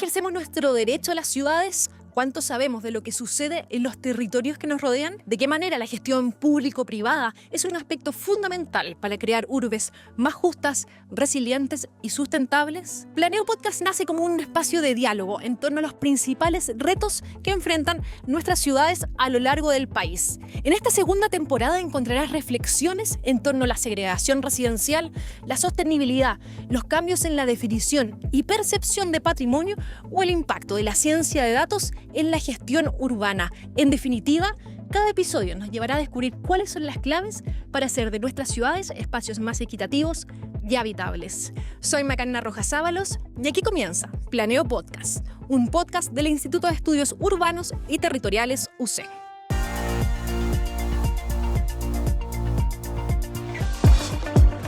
ejercemos nuestro derecho a las ciudades? ¿Cuánto sabemos de lo que sucede en los territorios que nos rodean? ¿De qué manera la gestión público-privada es un aspecto fundamental para crear urbes más justas, resilientes y sustentables? Planeo Podcast nace como un espacio de diálogo en torno a los principales retos que enfrentan nuestras ciudades a lo largo del país. En esta segunda temporada encontrarás reflexiones en torno a la segregación residencial, la sostenibilidad, los cambios en la definición y percepción de patrimonio o el impacto de la ciencia de datos en la gestión urbana. En definitiva, cada episodio nos llevará a descubrir cuáles son las claves para hacer de nuestras ciudades espacios más equitativos y habitables. Soy Macarena Rojas Ábalos y aquí comienza Planeo Podcast, un podcast del Instituto de Estudios Urbanos y Territoriales UC.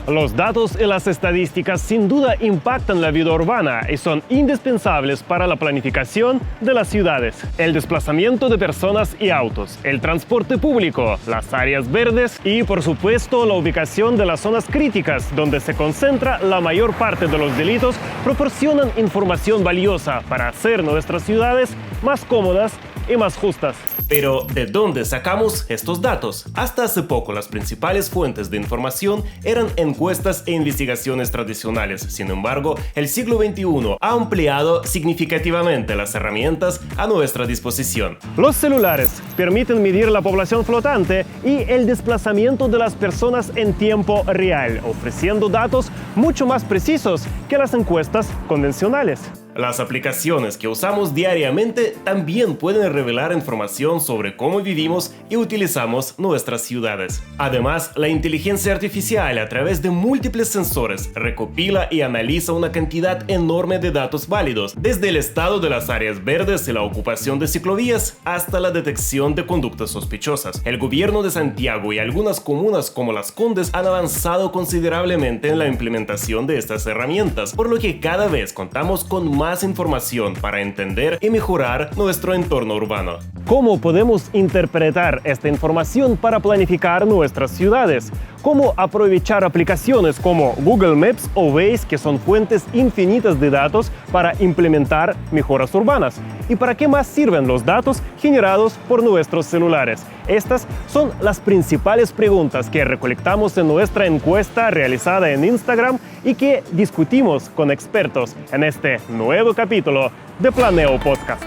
Los datos y las estadísticas sin duda impactan la vida urbana y son indispensables para la planificación de las ciudades. El desplazamiento de personas y autos, el transporte público, las áreas verdes y, por supuesto, la ubicación de las zonas críticas donde se concentra la mayor parte de los delitos proporcionan información valiosa para hacer nuestras ciudades más cómodas y más justas. Pero, ¿de dónde sacamos estos datos? Hasta hace poco las principales fuentes de información eran encuestas e investigaciones tradicionales. Sin embargo, el siglo XXI ha ampliado significativamente las herramientas a nuestra disposición. Los celulares permiten medir la población flotante y el desplazamiento de las personas en tiempo real, ofreciendo datos mucho más precisos que las encuestas convencionales. Las aplicaciones que usamos diariamente también pueden revelar información sobre cómo vivimos y utilizamos nuestras ciudades. Además, la inteligencia artificial a través de múltiples sensores recopila y analiza una cantidad enorme de datos válidos, desde el estado de las áreas verdes y la ocupación de ciclovías hasta la detección de conductas sospechosas. El gobierno de Santiago y algunas comunas como Las Condes han avanzado considerablemente en la implementación de estas herramientas, por lo que cada vez contamos con más información para entender y mejorar nuestro entorno urbano. ¿Cómo podemos interpretar esta información para planificar nuestras ciudades? ¿Cómo aprovechar aplicaciones como Google Maps o Waze, que son fuentes infinitas de datos para implementar mejoras urbanas? ¿Y para qué más sirven los datos generados por nuestros celulares? Estas son las principales preguntas que recolectamos en nuestra encuesta realizada en Instagram y que discutimos con expertos en este nuevo capítulo de Planeo Podcast.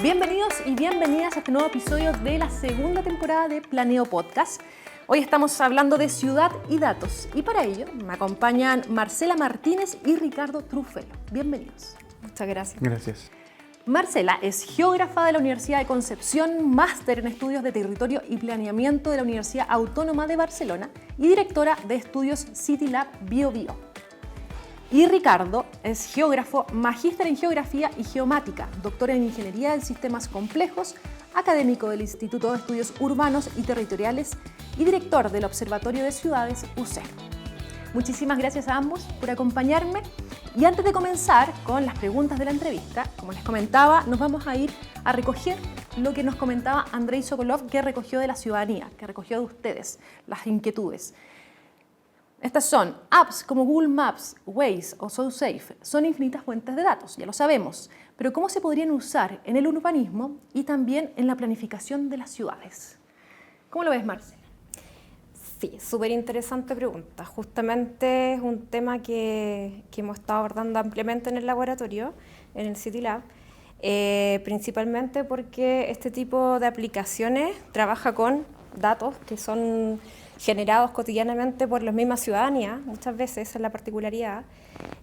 Bienvenidos y bienvenidas a este nuevo episodio de la segunda temporada de Planeo Podcast. Hoy estamos hablando de ciudad y datos y para ello me acompañan Marcela Martínez y Ricardo Truffello. Bienvenidos. Muchas gracias. Gracias. Marcela es geógrafa de la Universidad de Concepción, máster en estudios de territorio y planeamiento de la Universidad Autónoma de Barcelona y directora de estudios CityLab BioBio. Y Ricardo es geógrafo, magíster en geografía y geomática, doctor en ingeniería de sistemas complejos, académico del Instituto de Estudios Urbanos y Territoriales y director del Observatorio de Ciudades UC. Muchísimas gracias a ambos por acompañarme. Y antes de comenzar con las preguntas de la entrevista, como les comentaba, nos vamos a ir a recoger lo que nos comentaba Andrei Sokolov, que recogió de la ciudadanía, que recogió de ustedes, las inquietudes. Estas son apps como Google Maps, Waze o SoSafe. Son infinitas fuentes de datos, ya lo sabemos. Pero ¿cómo se podrían usar en el urbanismo y también en la planificación de las ciudades? ¿Cómo lo ves, Marcela? Sí, súper interesante pregunta. Justamente es un tema que hemos estado abordando ampliamente en el laboratorio, en el CityLab, principalmente porque este tipo de aplicaciones trabaja con datos que son generados cotidianamente por la misma ciudadanía, muchas veces, esa es la particularidad,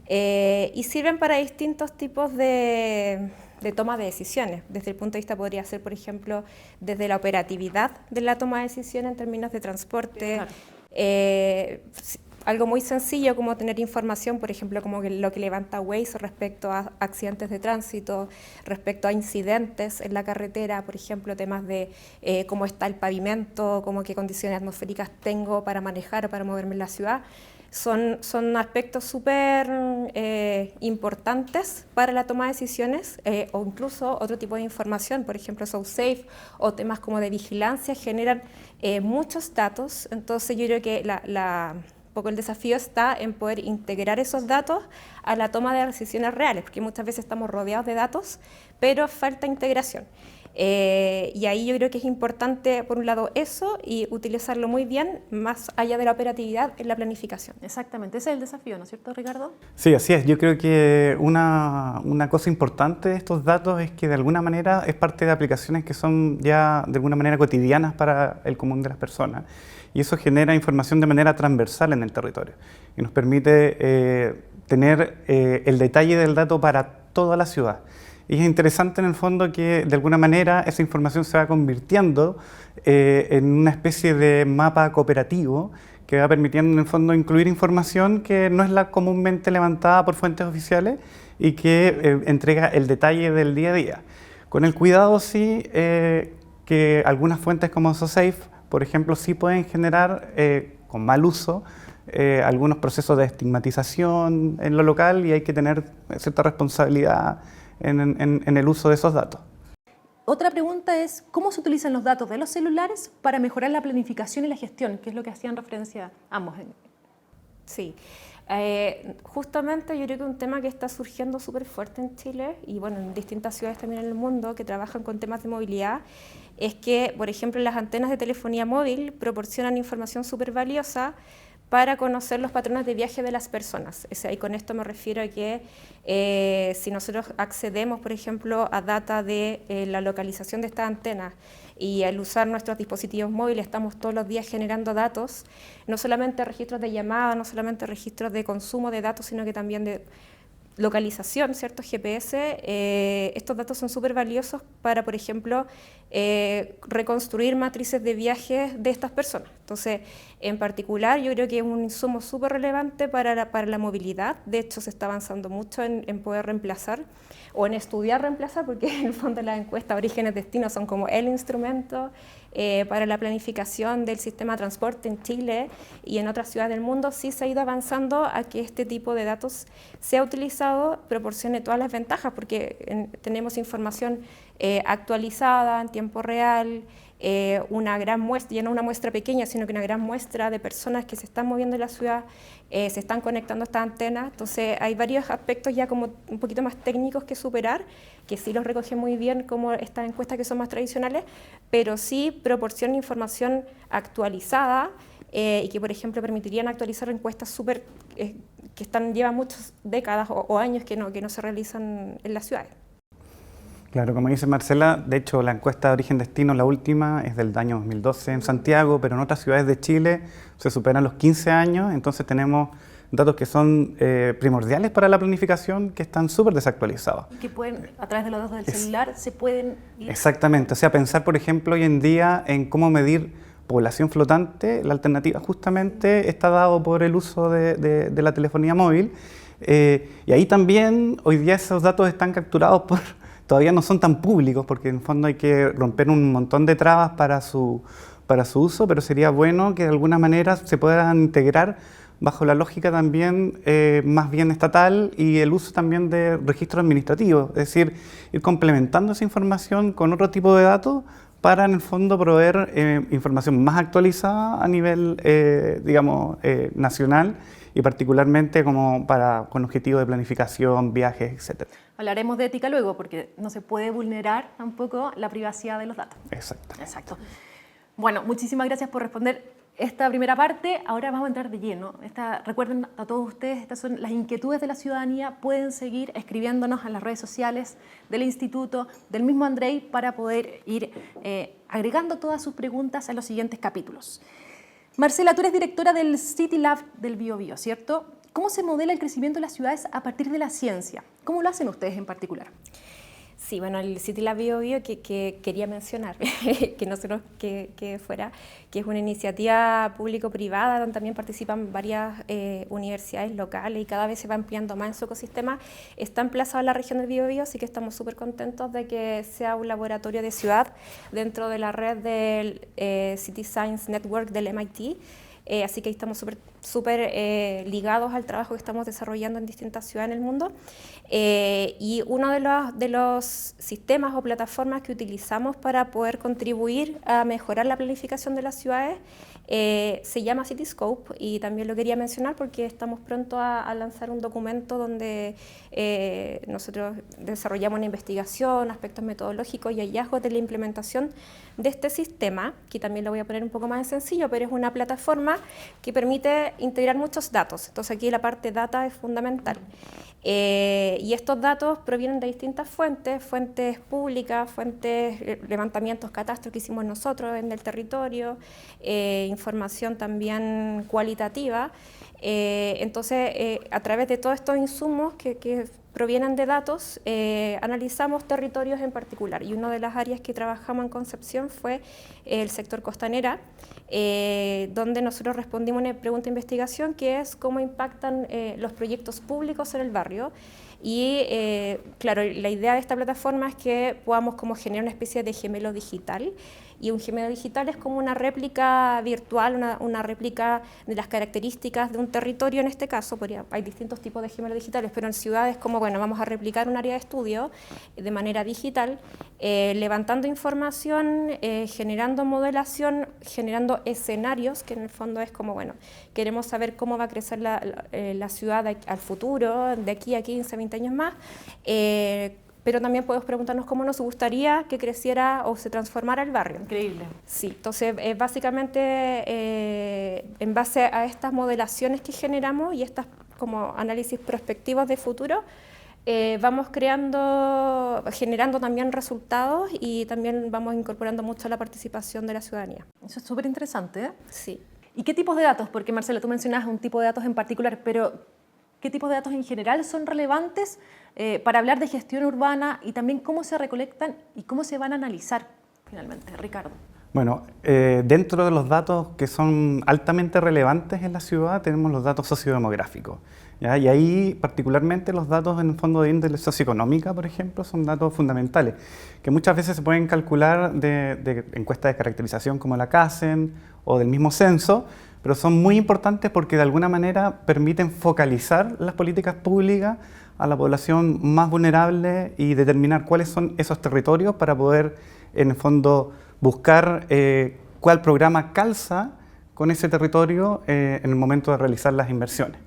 y sirven para distintos tipos de toma de decisiones. Desde el punto de vista podría ser, por ejemplo, desde la operatividad de la toma de decisiones en términos de transporte, claro. Algo muy sencillo como tener información, por ejemplo, como lo que levanta Waze respecto a accidentes de tránsito, respecto a incidentes en la carretera, por ejemplo, temas de cómo está el pavimento, cómo qué condiciones atmosféricas tengo para manejar o para moverme en la ciudad. Son aspectos súper importantes para la toma de decisiones o incluso otro tipo de información, por ejemplo SoSafe o temas como de vigilancia generan muchos datos. Entonces yo creo que Un poco el desafío está en poder integrar esos datos a la toma de decisiones reales, porque muchas veces estamos rodeados de datos, pero falta integración. Y ahí yo creo que es importante, por un lado, eso y utilizarlo muy bien, más allá de la operatividad en la planificación. Exactamente, ese es el desafío, ¿no es cierto, Ricardo? Sí, así es. Yo creo que una cosa importante de estos datos es que de alguna manera es parte de aplicaciones que son ya de alguna manera cotidianas para el común de las personas. Y eso genera información de manera transversal en el territorio y nos permite tener el detalle del dato para toda la ciudad. Y es interesante en el fondo que de alguna manera esa información se va convirtiendo en una especie de mapa cooperativo que va permitiendo en el fondo incluir información que no es la comúnmente levantada por fuentes oficiales y que entrega el detalle del día a día. Con el cuidado sí que algunas fuentes como SoSafe, por ejemplo, sí pueden generar con mal uso algunos procesos de estigmatización en lo local y hay que tener cierta responsabilidad en el uso de esos datos. Otra pregunta es, ¿cómo se utilizan los datos de los celulares para mejorar la planificación y la gestión? Que es lo que hacían referencia ambos. Sí, justamente yo creo que un tema que está surgiendo súper fuerte en Chile y bueno, en distintas ciudades también en el mundo que trabajan con temas de movilidad es que, por ejemplo, las antenas de telefonía móvil proporcionan información súper valiosa para conocer los patrones de viaje de las personas. Y con esto me refiero a que si nosotros accedemos, por ejemplo, a data de la localización de estas antenas y al usar nuestros dispositivos móviles estamos todos los días generando datos, no solamente registros de llamada, no solamente registros de consumo de datos, sino que también de localización, ¿cierto? GPS, estos datos son súper valiosos para, por ejemplo, reconstruir matrices de viajes de estas personas. Entonces, en particular, yo creo que es un insumo súper relevante para la movilidad. De hecho, se está avanzando mucho en poder reemplazar o en estudiar reemplazar, porque en el fondo las encuestas orígenes-destinos son como el instrumento para la planificación del sistema de transporte en Chile y en otras ciudades del mundo. Sí se ha ido avanzando a que este tipo de datos sea utilizado, proporcione todas las ventajas, porque tenemos información actualizada en tiempo real, una gran muestra, ya no una muestra pequeña, sino que una gran muestra de personas que se están moviendo en la ciudad, se están conectando a estas antenas. Entonces hay varios aspectos ya como un poquito más técnicos que superar, que sí los recogen muy bien como estas encuestas que son más tradicionales, pero sí proporcionan información actualizada y que, por ejemplo, permitirían actualizar encuestas súper que llevan muchas décadas o años que no se realizan en las ciudades. Claro, como dice Marcela, de hecho la encuesta de origen-destino, la última, es del año 2012 en Santiago, pero en otras ciudades de Chile se superan los 15 años, entonces tenemos datos que son primordiales para la planificación que están súper desactualizados. Y que pueden, a través de los datos del celular, se pueden ir... Exactamente, o sea, pensar por ejemplo hoy en día en cómo medir población flotante, la alternativa justamente está dado por el uso de la telefonía móvil y ahí también hoy día esos datos están capturados todavía no son tan públicos porque en el fondo hay que romper un montón de trabas para su uso, pero sería bueno que de alguna manera se puedan integrar bajo la lógica también más bien estatal y el uso también de registros administrativos, es decir, ir complementando esa información con otro tipo de datos para en el fondo proveer información más actualizada a nivel, digamos, nacional y particularmente como con objetivos de planificación, viajes, etc. Hablaremos de ética luego, porque no se puede vulnerar tampoco la privacidad de los datos. Exacto. Exacto. Bueno, muchísimas gracias por responder esta primera parte. Ahora vamos a entrar de lleno. Recuerden a todos ustedes, estas son las inquietudes de la ciudadanía. Pueden seguir escribiéndonos en las redes sociales del Instituto, del mismo Andrei, para poder ir agregando todas sus preguntas en los siguientes capítulos. Marcela, tú eres directora del City Lab del Biobío, ¿cierto? ¿Cómo se modela el crecimiento de las ciudades a partir de la ciencia? ¿Cómo lo hacen ustedes en particular? Sí, bueno, el City Lab Biobío que quería mencionar, que no solo que fuera, que es una iniciativa público-privada donde también participan varias universidades locales y cada vez se va ampliando más en su ecosistema. Está emplazado en la región del Biobío, así que estamos súper contentos de que sea un laboratorio de ciudad dentro de la red del City Science Network del MIT. Así que estamos súper ligados al trabajo que estamos desarrollando en distintas ciudades en el mundo. Y uno de los sistemas o plataformas que utilizamos para poder contribuir a mejorar la planificación de las ciudades Se llama Cityscope y también lo quería mencionar porque estamos pronto a lanzar un documento donde nosotros desarrollamos una investigación, aspectos metodológicos y hallazgos de la implementación de este sistema, que también lo voy a poner un poco más en sencillo, pero es una plataforma que permite integrar muchos datos. Entonces aquí la parte data es fundamental. Y estos datos provienen de distintas fuentes públicas, levantamientos, catastros que hicimos nosotros en el territorio, información también cualitativa. Entonces, a través de todos estos insumos que provienen de datos, analizamos territorios en particular. Y una de las áreas que trabajamos en Concepción fue el sector costanera, donde nosotros respondimos una pregunta de investigación que es cómo impactan los proyectos públicos en el barrio. Y claro, la idea de esta plataforma es que podamos como generar una especie de gemelo digital. Y un gemelo digital es como una réplica virtual, una réplica de las características de un territorio en este caso. Hay distintos tipos de gemelos digitales, pero en ciudades como, bueno, vamos a replicar un área de estudio de manera digital, levantando información, generando modelación, generando escenarios, que en el fondo es como, bueno, queremos saber cómo va a crecer la ciudad al futuro, de aquí a 15, 20 años más, pero también podemos preguntarnos cómo nos gustaría que creciera o se transformara el barrio. Increíble. Sí, entonces básicamente en base a estas modelaciones que generamos y estas como análisis prospectivos de futuro, vamos generando también resultados y también vamos incorporando mucho la participación de la ciudadanía. Eso es súper interesante, ¿eh? Sí. ¿Y qué tipos de datos? Porque Marcela, tú mencionas un tipo de datos en particular, pero ¿qué tipos de datos en general son relevantes para hablar de gestión urbana y también cómo se recolectan y cómo se van a analizar finalmente? Ricardo. Bueno, dentro de los datos que son altamente relevantes en la ciudad tenemos los datos sociodemográficos, ¿ya? Y ahí particularmente los datos en el fondo de índole socioeconómica, por ejemplo, son datos fundamentales, que muchas veces se pueden calcular de encuestas de caracterización como la CASEN o del mismo censo, pero son muy importantes porque de alguna manera permiten focalizar las políticas públicas a la población más vulnerable y determinar cuáles son esos territorios para poder, en el fondo, buscar cuál programa calza con ese territorio en el momento de realizar las inversiones.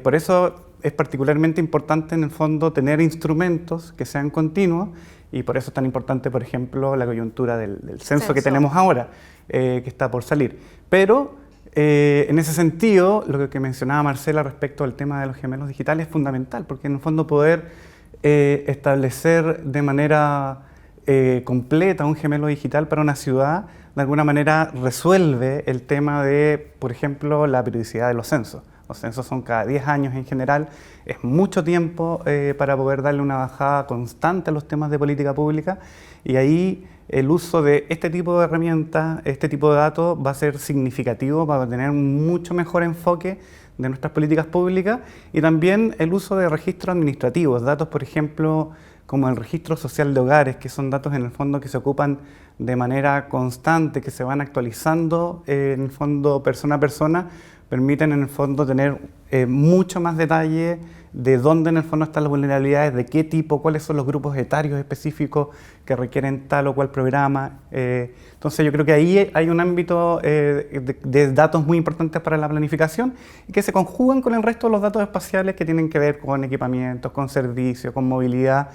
Por eso es particularmente importante, en el fondo, tener instrumentos que sean continuos y por eso es tan importante, por ejemplo, la coyuntura del censo que tenemos ahora, que está por salir. Pero en ese sentido, lo que mencionaba Marcela respecto al tema de los gemelos digitales es fundamental, porque en el fondo poder establecer de manera completa un gemelo digital para una ciudad, de alguna manera resuelve el tema de, por ejemplo, la periodicidad de los censos. Los censos son cada 10 años en general, es mucho tiempo para poder darle una bajada constante a los temas de política pública y ahí el uso de este tipo de herramientas, este tipo de datos va a ser significativo para tener un mucho mejor enfoque de nuestras políticas públicas y también el uso de registros administrativos, datos por ejemplo como el registro social de hogares, que son datos en el fondo que se ocupan de manera constante, que se van actualizando en el fondo persona a persona, permiten en el fondo tener mucho más detalle de dónde en el fondo están las vulnerabilidades, de qué tipo, cuáles son los grupos etarios específicos que requieren tal o cual programa. Entonces yo creo que ahí hay un ámbito de datos muy importantes para la planificación y que se conjugan con el resto de los datos espaciales que tienen que ver con equipamientos, con servicios, con movilidad,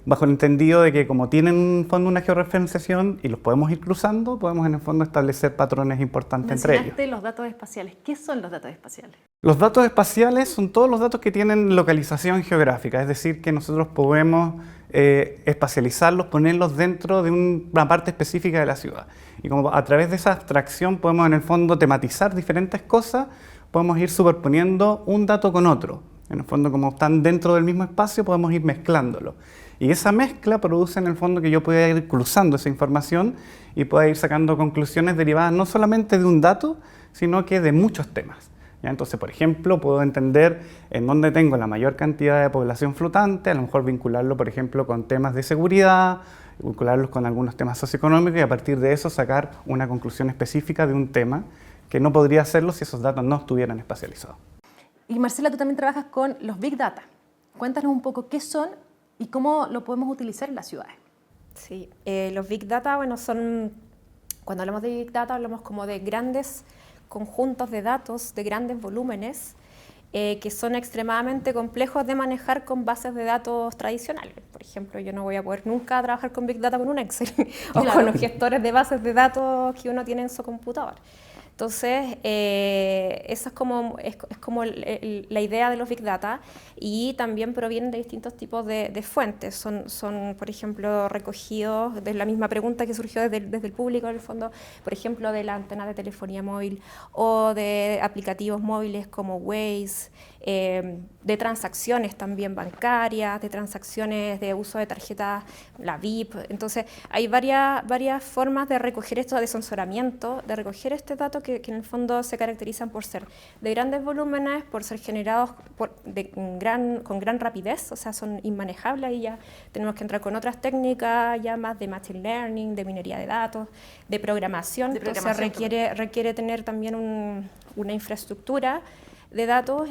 bajo el entendido de que como tienen en el fondo una georreferenciación y los podemos ir cruzando, podemos en el fondo establecer patrones importantes entre ellos. Mencionaste los datos espaciales. ¿Qué son los datos espaciales? Los datos espaciales son todos los datos que tienen localización geográfica, es decir, que nosotros podemos espacializarlos, ponerlos dentro de una parte específica de la ciudad. Y como a través de esa abstracción podemos en el fondo tematizar diferentes cosas, podemos ir superponiendo un dato con otro. En el fondo, como están dentro del mismo espacio, podemos ir mezclándolo. Y esa mezcla produce en el fondo que yo pueda ir cruzando esa información y pueda ir sacando conclusiones derivadas no solamente de un dato, sino que de muchos temas. ¿Ya? Entonces, por ejemplo, puedo entender en dónde tengo la mayor cantidad de población flotante, a lo mejor vincularlo, por ejemplo, con temas de seguridad, vincularlos con algunos temas socioeconómicos y a partir de eso sacar una conclusión específica de un tema que no podría hacerlo si esos datos no estuvieran espacializados. Y Marcela, tú también trabajas con los Big Data. Cuéntanos un poco qué son y cómo lo podemos utilizar en las ciudades. Sí, los Big Data, bueno, son Cuando hablamos de Big Data hablamos como de grandes conjuntos de datos, de grandes volúmenes, que son extremadamente complejos de manejar con bases de datos tradicionales. Por ejemplo, yo no voy a poder nunca trabajar con Big Data con un Excel o con los gestores de bases de datos que uno tiene en su computador. Entonces, esa es como la idea de los Big Data, y también provienen de distintos tipos de fuentes. Son, por ejemplo, recogidos de la misma pregunta que surgió desde el público, en el fondo, por ejemplo, de la antena de telefonía móvil o de aplicativos móviles como Waze, de transacciones también bancarias, de transacciones de uso de tarjetas, la VIP. Entonces, hay varias formas de recoger esto, de censuramiento, de recoger este dato que en el fondo se caracterizan por ser de grandes volúmenes, por ser generados con gran rapidez, o sea, son inmanejables, y ya tenemos que entrar con otras técnicas ya más de machine learning, de minería de datos, de programación. Entonces requiere tener también una infraestructura de datos,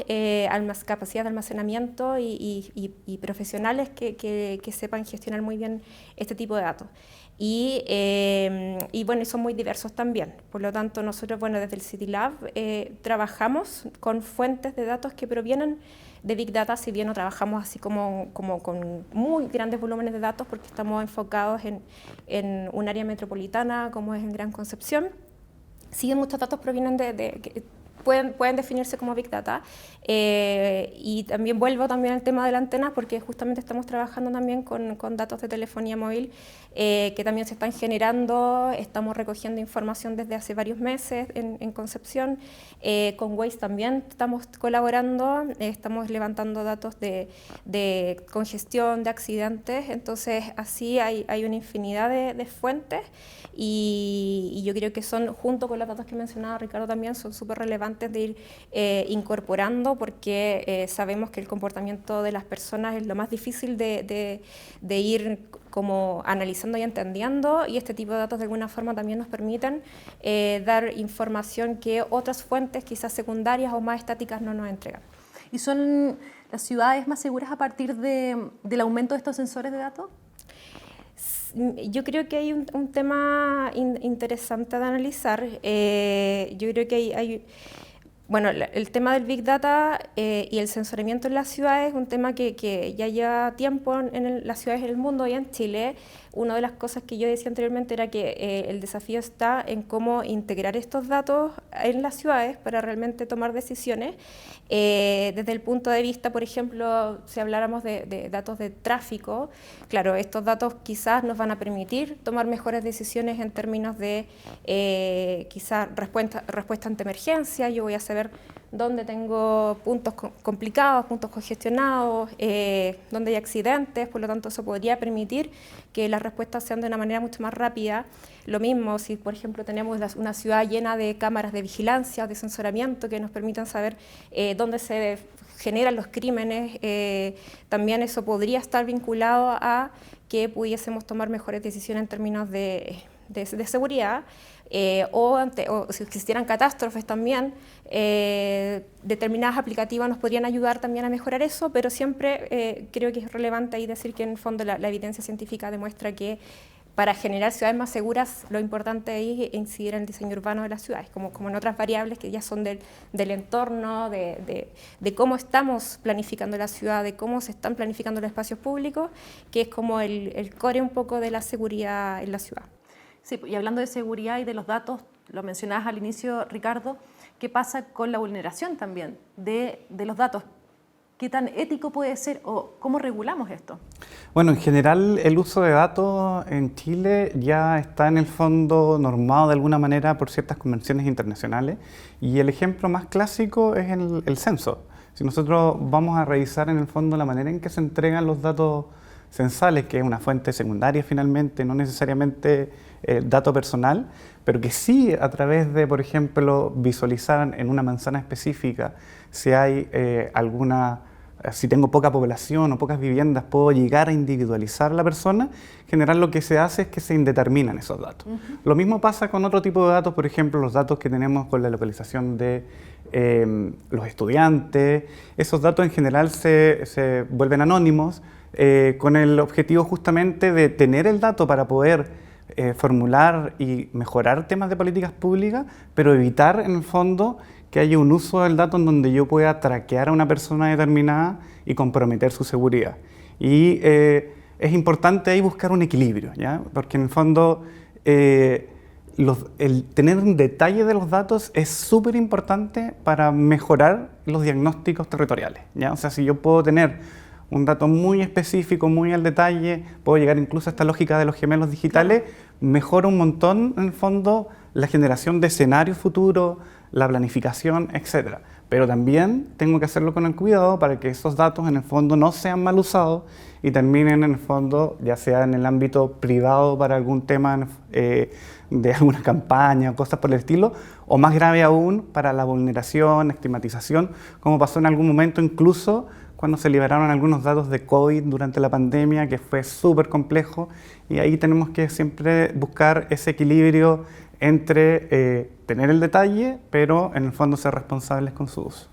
capacidad de almacenamiento y profesionales que sepan gestionar muy bien este tipo de datos. Y bueno, son muy diversos también. Por lo tanto, nosotros, bueno, desde el City Lab trabajamos con fuentes de datos que provienen de Big Data, si bien no trabajamos así como con muy grandes volúmenes de datos, porque estamos enfocados en un área metropolitana como es en Gran Concepción. Sí, muchos datos provienen pueden definirse como Big Data, y también vuelvo también al tema de la antena, porque justamente estamos trabajando también con datos de telefonía móvil que también se están generando. Estamos recogiendo información desde hace varios meses en Concepción. Con Waze también estamos colaborando, estamos levantando datos de congestión, de accidentes. Entonces así hay una infinidad de fuentes, y yo creo que son, junto con los datos que mencionaba Ricardo también, son súper relevantes de ir incorporando, porque sabemos que el comportamiento de las personas es lo más difícil de ir como analizando y entendiendo, y este tipo de datos de alguna forma también nos permiten dar información que otras fuentes, quizás secundarias o más estáticas, no nos entregan. ¿Y son las ciudades más seguras a partir del aumento de estos sensores de datos? Yo creo que hay un tema interesante de analizar. Yo creo que bueno, el tema del Big Data y el sensoramiento en las ciudades es un tema que ya lleva tiempo en las ciudades del mundo y en Chile. Una de las cosas que yo decía anteriormente era que el desafío está en cómo integrar estos datos en las ciudades para realmente tomar decisiones. Desde el punto de vista, por ejemplo, si habláramos de datos de tráfico, claro, estos datos quizás nos van a permitir tomar mejores decisiones en términos de quizás respuesta ante emergencia. Yo voy a saber dónde tengo puntos complicados, puntos congestionados, dónde hay accidentes. Por lo tanto, eso podría permitir que las respuestas sean de una manera mucho más rápida. Lo mismo si, por ejemplo, tenemos una ciudad llena de cámaras de vigilancia, de sensoramiento, que nos permitan saber dónde se generan los crímenes. También eso podría estar vinculado a que pudiésemos tomar mejores decisiones en términos de seguridad. O si existieran catástrofes también, determinadas aplicativas nos podrían ayudar también a mejorar eso, pero siempre creo que es relevante ahí decir que en el fondo la evidencia científica demuestra que para generar ciudades más seguras lo importante es incidir en el diseño urbano de las ciudades, como en otras variables que ya son del entorno, de cómo estamos planificando la ciudad, de cómo se están planificando los espacios públicos, que es como el core un poco de la seguridad en la ciudad. Sí, y hablando de seguridad y de los datos, lo mencionabas al inicio, Ricardo, ¿qué pasa con la vulneración también de los datos? ¿Qué tan ético puede ser o cómo regulamos esto? Bueno, en general el uso de datos en Chile ya está en el fondo normado de alguna manera por ciertas convenciones internacionales, y el ejemplo más clásico es el censo. Si nosotros vamos a revisar en el fondo la manera en que se entregan los datos censales, que es una fuente secundaria finalmente, no necesariamente dato personal, pero que sí a través de, por ejemplo, visualizar en una manzana específica si hay si tengo poca población o pocas viviendas, puedo llegar a individualizar a la persona. En general lo que se hace es que se indeterminan esos datos. Lo mismo pasa con otro tipo de datos, por ejemplo, los datos que tenemos con la localización de los estudiantes. Esos datos en general se vuelven anónimos, con el objetivo justamente de tener el dato para poder formular y mejorar temas de políticas públicas, pero evitar en el fondo que haya un uso del dato en donde yo pueda traquear a una persona determinada y comprometer su seguridad. Y es importante ahí buscar un equilibrio, ¿ya? Porque en el fondo el tener un detalle de los datos es súper importante para mejorar los diagnósticos territoriales, ¿ya? O sea, si yo puedo tener un dato muy específico, muy al detalle, puedo llegar incluso a esta lógica de los gemelos digitales, mejora un montón en el fondo la generación de escenarios futuros, la planificación, etc. Pero también tengo que hacerlo con el cuidado para que esos datos en el fondo no sean mal usados y terminen en el fondo, ya sea en el ámbito privado para algún tema de alguna campaña o cosas por el estilo, o más grave aún para la vulneración, estigmatización, como pasó en algún momento incluso cuando se liberaron algunos datos de COVID durante la pandemia, que fue súper complejo, y ahí tenemos que siempre buscar ese equilibrio entre tener el detalle, pero en el fondo ser responsables con su uso.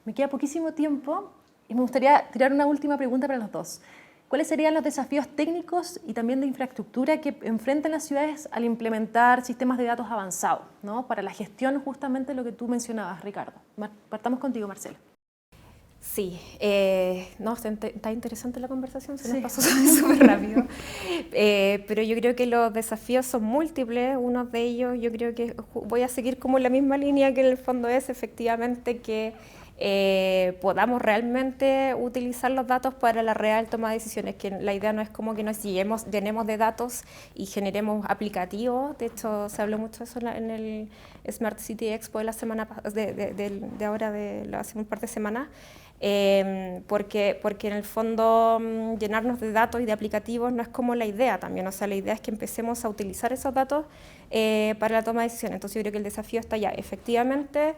Me queda poquísimo tiempo y me gustaría tirar una última pregunta para los dos. ¿Cuáles serían los desafíos técnicos y también de infraestructura que enfrentan las ciudades al implementar sistemas de datos avanzados, ¿no? Para la gestión justamente lo que tú mencionabas, Ricardo? Partamos contigo, Marcela. Sí, no, está interesante la conversación, se nos pasó súper rápido, pero yo creo que los desafíos son múltiples. Uno de ellos, yo creo que voy a seguir como la misma línea que en el fondo es efectivamente que podamos realmente utilizar los datos para la real toma de decisiones, que la idea no es como que nos llenemos de datos y generemos aplicativos. De hecho, se habló mucho de eso en el Smart City Expo de la semana de ahora, hace un par de semanas, porque en el fondo llenarnos de datos y de aplicativos no es como la idea también. O sea, la idea es que empecemos a utilizar esos datos para la toma de decisiones. Entonces yo creo que el desafío está ya, efectivamente,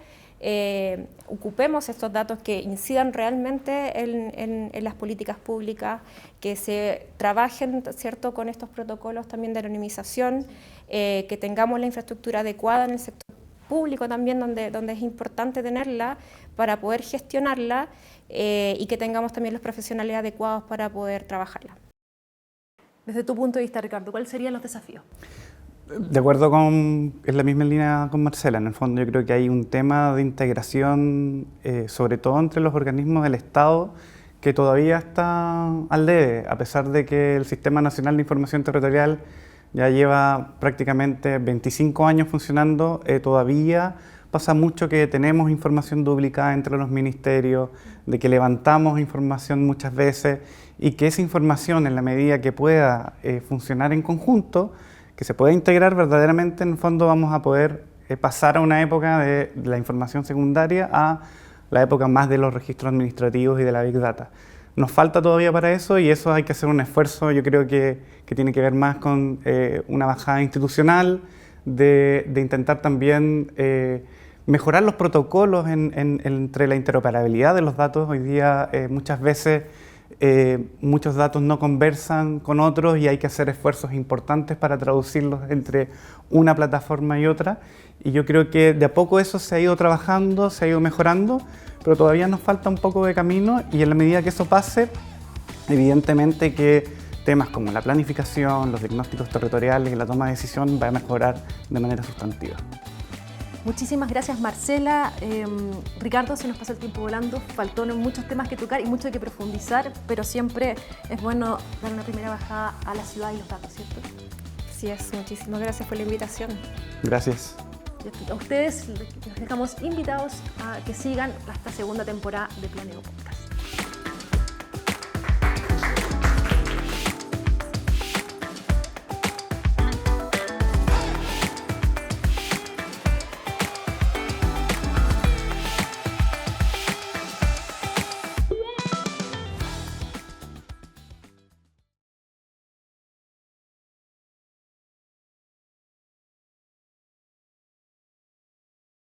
ocupemos estos datos que incidan realmente en las políticas públicas, que se trabajen, ¿cierto?, con estos protocolos también de anonimización, que tengamos la infraestructura adecuada en el sector público también, donde es importante tenerla para poder gestionarla, y que tengamos también los profesionales adecuados para poder trabajarla. Desde tu punto de vista, Ricardo, ¿cuáles serían los desafíos? De acuerdo en la misma línea con Marcela, en el fondo yo creo que hay un tema de integración, sobre todo entre los organismos del Estado, que todavía está al debe, a pesar de que el Sistema Nacional de Información Territorial ya lleva prácticamente 25 años funcionando, todavía pasa mucho que tenemos información duplicada entre los ministerios, de que levantamos información muchas veces y que esa información, en la medida que pueda funcionar en conjunto, que se pueda integrar verdaderamente, en el fondo vamos a poder pasar a una época de la información secundaria a la época más de los registros administrativos y de la Big Data. Nos falta todavía para eso y eso hay que hacer un esfuerzo, yo creo que tiene que ver más con una bajada institucional, de intentar también mejorar los protocolos entre la interoperabilidad de los datos. Hoy día muchas veces muchos datos no conversan con otros y hay que hacer esfuerzos importantes para traducirlos entre una plataforma y otra, y yo creo que de a poco eso se ha ido trabajando, se ha ido mejorando, pero todavía nos falta un poco de camino, y en la medida que eso pase, evidentemente que temas como la planificación, los diagnósticos territoriales y la toma de decisión va a mejorar de manera sustantiva. Muchísimas gracias, Marcela. Ricardo, se nos pasó el tiempo volando, faltaron muchos temas que tocar y mucho que profundizar, pero siempre es bueno dar una primera bajada a la ciudad y los datos, ¿cierto? Así es, muchísimas gracias por la invitación. Gracias. A ustedes les dejamos invitados a que sigan esta segunda temporada de Planeo.